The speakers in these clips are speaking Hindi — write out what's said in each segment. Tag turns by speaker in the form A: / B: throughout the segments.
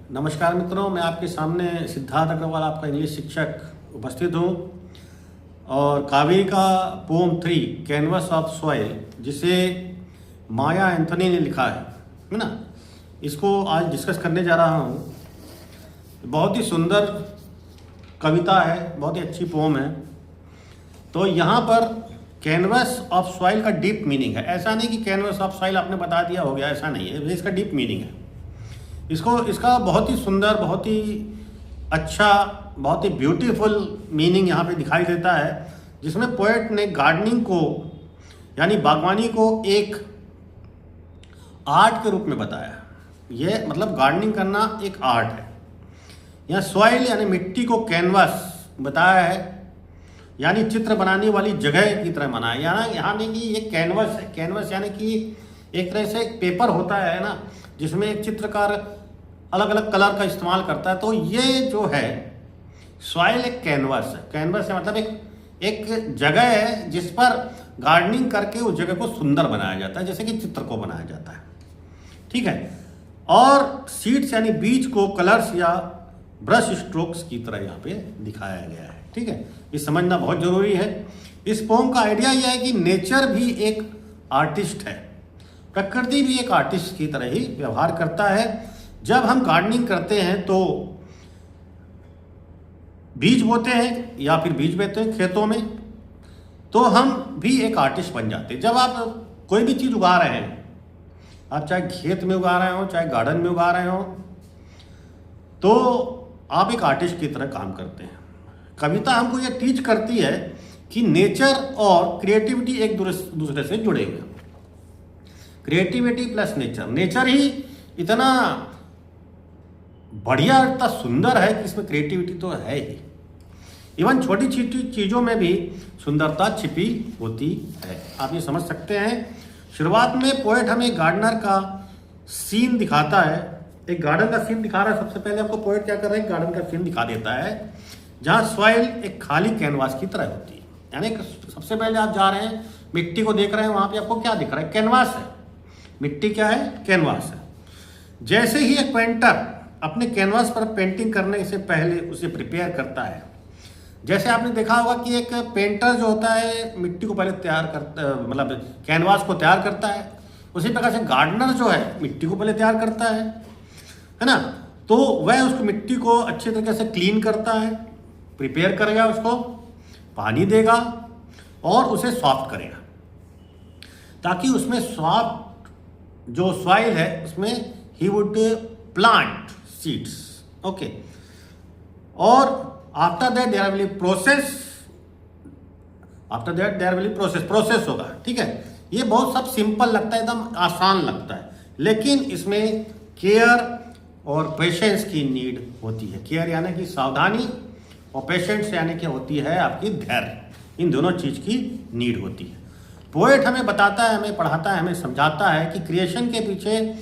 A: नमस्कार मित्रों, मैं आपके सामने सिद्धार्थ अग्रवाल, आपका इंग्लिश शिक्षक उपस्थित हूँ। और कावेरी का पोम 3 कैनवस ऑफ सॉइल, जिसे माया एंथनी ने लिखा है ना, इसको आज डिस्कस करने जा रहा हूँ। बहुत ही सुंदर कविता है, बहुत ही अच्छी पोम है। तो यहाँ पर कैनवस ऑफ सॉइल का डीप मीनिंग है। ऐसा नहीं कि कैनवस ऑफ सॉइल आपने बता दिया हो गया, ऐसा नहीं है। इसका डीप मीनिंग है। इसका बहुत ही सुंदर, बहुत ही अच्छा, बहुत ही ब्यूटीफुल मीनिंग यहाँ पे दिखाई देता है, जिसमें पोएट ने गार्डनिंग को यानी बागवानी को एक आर्ट के रूप में बताया। ये मतलब गार्डनिंग करना एक आर्ट है। यहाँ सॉइल यानी मिट्टी को कैनवस बताया है, यानी चित्र बनाने वाली जगह की तरह बनाया। यानी कि ये कैनवस है। कैनवस यानी कि एक तरह से एक पेपर होता है ना, जिसमें एक चित्रकार अलग अलग कलर का इस्तेमाल करता है। तो ये जो है सॉइल एक कैनवस है। कैनवस है मतलब एक जगह है जिस पर गार्डनिंग करके उस जगह को सुंदर बनाया जाता है, जैसे कि चित्र को बनाया जाता है। ठीक है। और सीड्स यानी बीज को कलर्स या ब्रश स्ट्रोक्स की तरह यहाँ पे दिखाया गया है। ठीक है, ये समझना बहुत जरूरी है। इस पोम का आइडिया यह है कि नेचर भी एक आर्टिस्ट है, प्रकृति भी एक आर्टिस्ट की तरह ही व्यवहार करता है। जब हम गार्डनिंग करते हैं तो बीज बोते हैं या फिर बीज बोते हैं खेतों में, तो हम भी एक आर्टिस्ट बन जाते हैं। जब आप कोई भी चीज़ उगा रहे हैं, आप चाहे खेत में उगा रहे हो, चाहे गार्डन में उगा रहे हो, तो आप एक आर्टिस्ट की तरह काम करते हैं। कविता हमको ये टीच करती है कि नेचर और क्रिएटिविटी एक दूसरे से जुड़े हुए हैं। क्रिएटिविटी प्लस नेचर, नेचर ही इतना बढ़िया, इतना सुंदर है कि इसमें क्रिएटिविटी तो है ही। इवन छोटी छोटी चीज़ों में भी सुंदरता छिपी होती है। आप ये समझ सकते हैं। शुरुआत में पोएट हमें गार्डनर का सीन दिखाता है, एक गार्डन का सीन दिखा रहा है। सबसे पहले आपको पोएट क्या कर रहा है, गार्डन का सीन दिखा देता है, जहाँ सॉइल एक खाली कैनवास की तरह होती है। यानी सबसे पहले आप जा रहे हैं, मिट्टी को देख रहे हैं, वहाँ पे आपको क्या दिख रहा है, कैनवास है। मिट्टी क्या है, कैनवास है। जैसे ही एक पेंटर अपने कैनवास पर पेंटिंग करने से पहले उसे प्रिपेयर करता है, जैसे आपने देखा होगा कि एक पेंटर जो होता है मिट्टी को पहले तैयार करता, मतलब कैनवास को तैयार करता है, उसी प्रकार से गार्डनर जो है मिट्टी को पहले तैयार करता है ना। तो वह उसको मिट्टी को अच्छे तरीके से क्लीन करता है, प्रिपेयर करेगा, उसको पानी देगा और उसे सॉफ्ट करेगा, ताकि उसमें सॉफ्ट जो सॉइल है उसमें ही वुड प्लांट सीड्स। ओके। और after that there will process होगा। ठीक है। ये बहुत सब सिंपल लगता है, एकदम आसान लगता है, लेकिन इसमें केयर और पेशेंस की नीड होती है। केयर यानी कि सावधानी, और पेशेंस यानी कि होती है आपकी धैर्य। इन दोनों चीज़ की नीड होती है। पोएट हमें बताता है, हमें पढ़ाता है, हमें समझाता है कि क्रिएशन के पीछे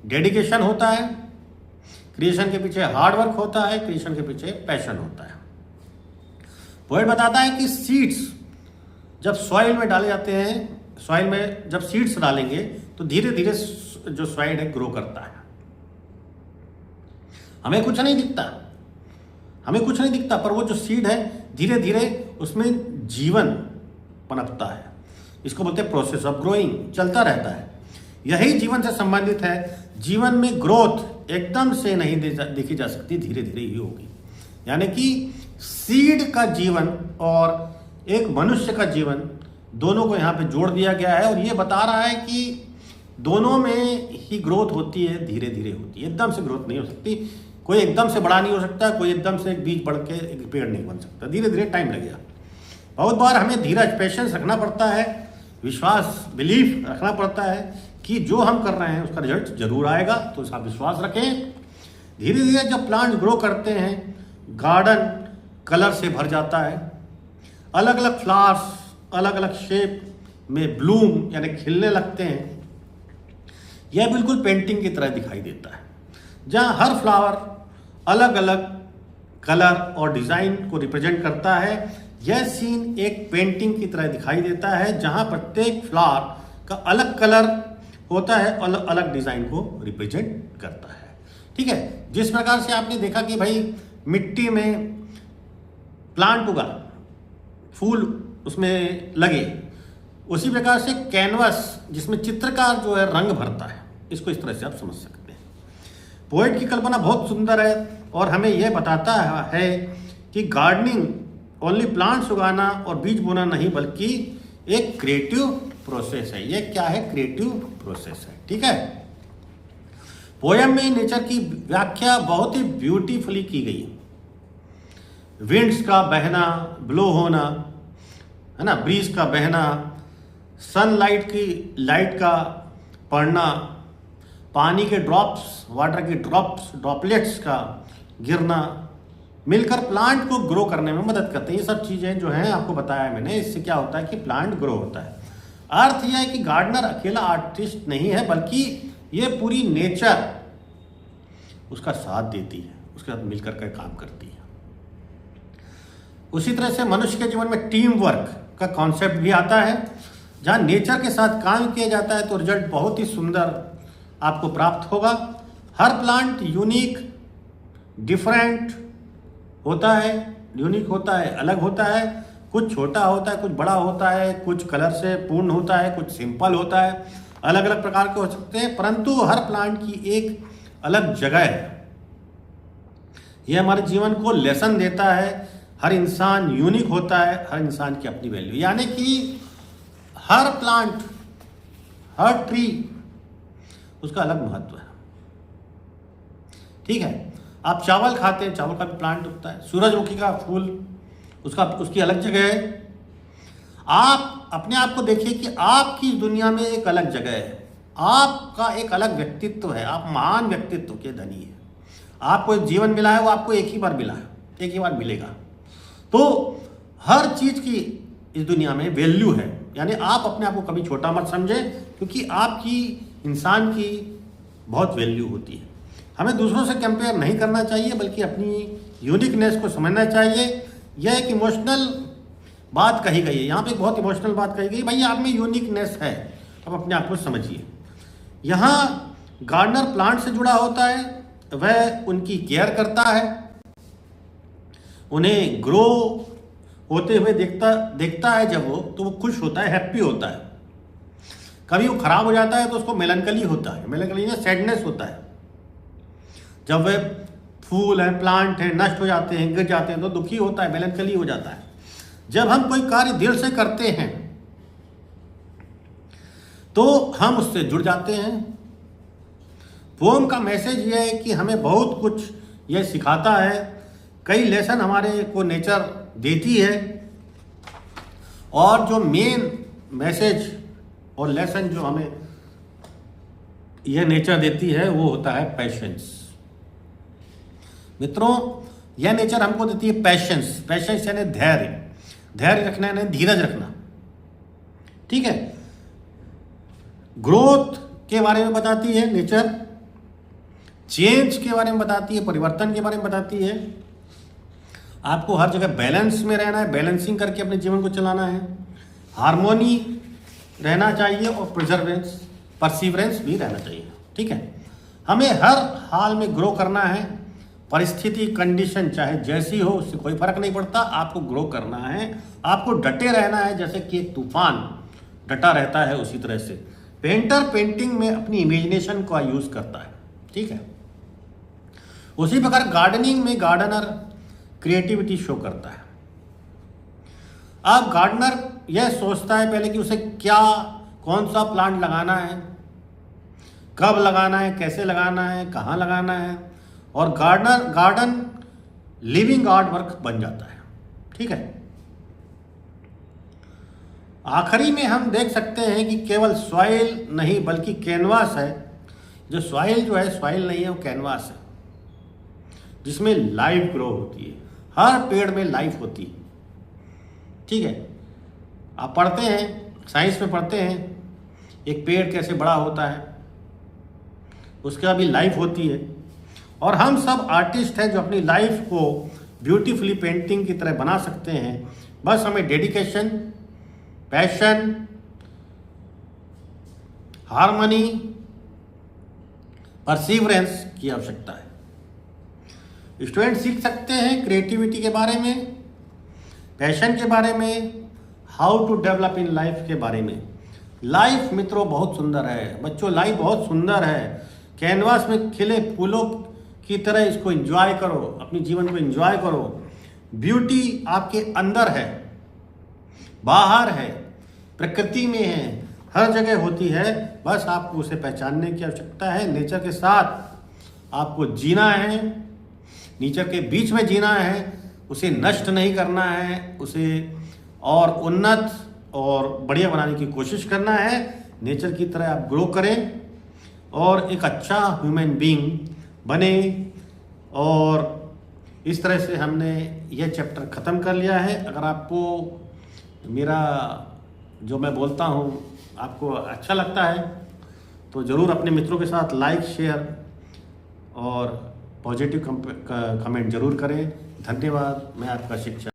A: डेडिकेशन होता है, क्रिएशन के पीछे हार्ड वर्क होता है, क्रिएशन के पीछे पैशन होता है। पोएट बताता है कि सीड्स जब सॉइल में डाले जाते हैं, सॉइल में जब सीड्स डालेंगे तो धीरे धीरे जो सॉइल है ग्रो करता है। हमें कुछ नहीं दिखता, पर वो जो सीड है धीरे धीरे उसमें जीवन पनपता है। इसको बोलते हैं प्रोसेस ऑफ ग्रोइंग, चलता रहता है। यही जीवन से संबंधित है। जीवन में ग्रोथ एकदम से नहीं देखी जा सकती, धीरे धीरे ही होगी। यानी कि सीड का जीवन और एक मनुष्य का जीवन, दोनों को यहाँ पे जोड़ दिया गया है। और ये बता रहा है कि दोनों में ही ग्रोथ होती है, धीरे धीरे होती है। एकदम से ग्रोथ नहीं हो सकती, कोई एकदम से बड़ा नहीं हो सकता, कोई एकदम से एक बीज बढ़ के एक पेड़ नहीं बन सकता, धीरे धीरे टाइम लगेगा। बहुत बार हमें धीरज, पेशेंस रखना पड़ता है, विश्वास, बिलीफ रखना पड़ता है कि जो हम कर रहे हैं उसका रिजल्ट जरूर आएगा। तो इसका विश्वास रखें। धीरे धीरे जब प्लांट ग्रो करते हैं, गार्डन कलर से भर जाता है। अलग अलग फ्लावर्स अलग अलग शेप में ब्लूम यानी खिलने लगते हैं। यह बिल्कुल पेंटिंग की तरह दिखाई देता है, जहाँ हर फ्लावर अलग अलग कलर और डिज़ाइन को रिप्रेजेंट करता है। यह सीन एक पेंटिंग की तरह दिखाई देता है, जहाँ प्रत्येक फ्लावर का अलग कलर होता है, अलग अलग डिज़ाइन को रिप्रेजेंट करता है। ठीक है। जिस प्रकार से आपने देखा कि भाई मिट्टी में प्लांट उगा, फूल उसमें लगे, उसी प्रकार से कैनवस जिसमें चित्रकार जो है रंग भरता है, इसको इस तरह से आप समझ सकते हैं। पोएट की कल्पना बहुत सुंदर है और हमें यह बताता है कि गार्डनिंग ओनली प्लांट्स उगाना और बीज बोना नहीं, बल्कि एक क्रिएटिव प्रोसेस है। ये क्या है? क्रिएटिव प्रोसेस है, ठीक है। पोयम में नेचर की व्याख्या बहुत ही ब्यूटीफुली की गई। विंड्स का बहना, ब्लो होना, है ना, ब्रीज का बहना, सनलाइट की लाइट का पड़ना, पानी के ड्रॉप्स, वाटर के ड्रॉपलेट्स का गिरना मिलकर प्लांट को ग्रो करने में मदद करते हैं। ये सब चीज़ें जो हैं आपको बताया मैंने, इससे क्या होता है कि प्लांट ग्रो होता है। अर्थ यह है कि गार्डनर अकेला आर्टिस्ट नहीं है, बल्कि ये पूरी नेचर उसका साथ देती है, उसके साथ मिलकर के काम करती है। उसी तरह से मनुष्य के जीवन में टीम वर्क का कॉन्सेप्ट भी आता है। जहाँ नेचर के साथ काम किया जाता है तो रिजल्ट बहुत ही सुंदर आपको प्राप्त होगा। हर प्लांट यूनिक, डिफरेंट होता है, यूनिक होता है, अलग होता है। कुछ छोटा होता है, कुछ बड़ा होता है, कुछ कलर से पूर्ण होता है, कुछ सिंपल होता है, अलग अलग प्रकार के हो सकते हैं, परंतु हर प्लांट की एक अलग जगह है। यह हमारे जीवन को लेसन देता है। हर इंसान यूनिक होता है, हर इंसान की अपनी वैल्यू, यानी कि हर प्लांट, हर ट्री, उसका अलग महत्व है, ठीक है। आप चावल खाते हैं, चावल का भी प्लांट उगता है। सूरजमुखी का फूल, उसकी अलग जगह है। आप अपने आप को देखिए कि आपकी दुनिया में एक अलग जगह है, आपका एक अलग व्यक्तित्व है, आप महान व्यक्तित्व के धनी हैं। आपको एक जीवन मिला है, वो आपको एक ही बार मिला है, एक ही बार मिलेगा। तो हर चीज की इस दुनिया में वैल्यू है, यानी आप अपने आप को कभी छोटा मत समझें, क्योंकि आपकी, इंसान की बहुत वैल्यू होती है। हमें दूसरों से कंपेयर नहीं करना चाहिए, बल्कि अपनी यूनिकनेस को समझना चाहिए। यह एक इमोशनल बात कही गई है, यहाँ पे एक बहुत इमोशनल बात कही गई, भाई आप में यूनिकनेस है, अब अपने आप को समझिए। यहाँ गार्डनर प्लांट से जुड़ा होता है, वह उनकी केयर करता है, उन्हें ग्रो होते हुए देखता है। जब वो, तो वो खुश होता है, हैप्पी होता है। कभी वो खराब हो जाता है तो उसको मेलनकली होता है, मेलनकली में सैडनेस होता है। जब वे फूल हैं, प्लांट हैं, नष्ट हो जाते हैं, गिर जाते हैं, तो दुखी होता है, मेलनकली हो जाता है। जब हम कोई कार्य दिल से करते हैं तो हम उससे जुड़ जाते हैं। पोम का मैसेज यह है कि हमें बहुत कुछ यह सिखाता है, कई लेसन हमारे को नेचर देती है, और जो मेन मैसेज और लेसन जो हमें यह नेचर देती है वो होता है पैशंस। मित्रों, यह नेचर हमको देती है पैशंस। पैशंस यानी धैर्य, धैर्य रखना यानी धीरज रखना, ठीक है। ग्रोथ के बारे में बताती है नेचर, चेंज के बारे में बताती है, परिवर्तन के बारे में बताती है। आपको हर जगह बैलेंस में रहना है, बैलेंसिंग करके अपने जीवन को चलाना है, हार्मोनी रहना चाहिए और परसिवरेंस भी रहना चाहिए, ठीक है। हमें हर हाल में ग्रो करना है। परिस्थिति, कंडीशन चाहे जैसी हो, उससे कोई फर्क नहीं पड़ता, आपको ग्रो करना है, आपको डटे रहना है। जैसे कि एक तूफान डटा रहता है, उसी तरह से पेंटर पेंटिंग में अपनी इमेजिनेशन का यूज करता है, ठीक है। उसी प्रकार गार्डनिंग में गार्डनर क्रिएटिविटी शो करता है। अब गार्डनर यह सोचता है पहले कि उसे क्या, कौन सा प्लांट लगाना है, कब लगाना है, कैसे लगाना है, कहाँ लगाना है, और गार्डन लिविंग आर्ट वर्क बन जाता है, ठीक है। आखिरी में हम देख सकते हैं कि केवल सॉइल नहीं बल्कि कैनवास है। जो सॉइल जो है, सॉइल नहीं है, वो कैनवास है, जिसमें लाइफ ग्रो होती है। हर पेड़ में लाइफ होती है, ठीक है। आप पढ़ते हैं, साइंस में पढ़ते हैं, एक पेड़ कैसे बड़ा होता है, उसका भी लाइफ होती है। और हम सब आर्टिस्ट हैं जो अपनी लाइफ को ब्यूटीफुली पेंटिंग की तरह बना सकते हैं। बस हमें डेडिकेशन, पैशन, हार्मनी, परसिवरेंस की आवश्यकता है। स्टूडेंट सीख सकते हैं क्रिएटिविटी के बारे में, पैशन के बारे में, how to develop in life के बारे में। लाइफ मित्रों बहुत सुंदर है बच्चों, लाइफ बहुत सुंदर है। कैनवास में खिले फूलों की तरह इसको एंजॉय करो, अपने जीवन को एंजॉय करो। ब्यूटी आपके अंदर है, बाहर है, प्रकृति में है, हर जगह होती है। बस आपको उसे पहचानने की आवश्यकता है। नेचर के साथ आपको जीना है, नेचर के बीच में जीना है, उसे नष्ट नहीं करना है, उसे और उन्नत और बढ़िया बनाने की कोशिश करना है। नेचर की तरह आप ग्रो करें और एक अच्छा ह्यूमन बीइंग बने। और इस तरह से हमने यह चैप्टर ख़त्म कर लिया है। अगर आपको मेरा जो मैं बोलता हूँ आपको अच्छा लगता है तो ज़रूर अपने मित्रों के साथ लाइक, शेयर और पॉजिटिव कमेंट ज़रूर करें। धन्यवाद। मैं आपका शिक्षक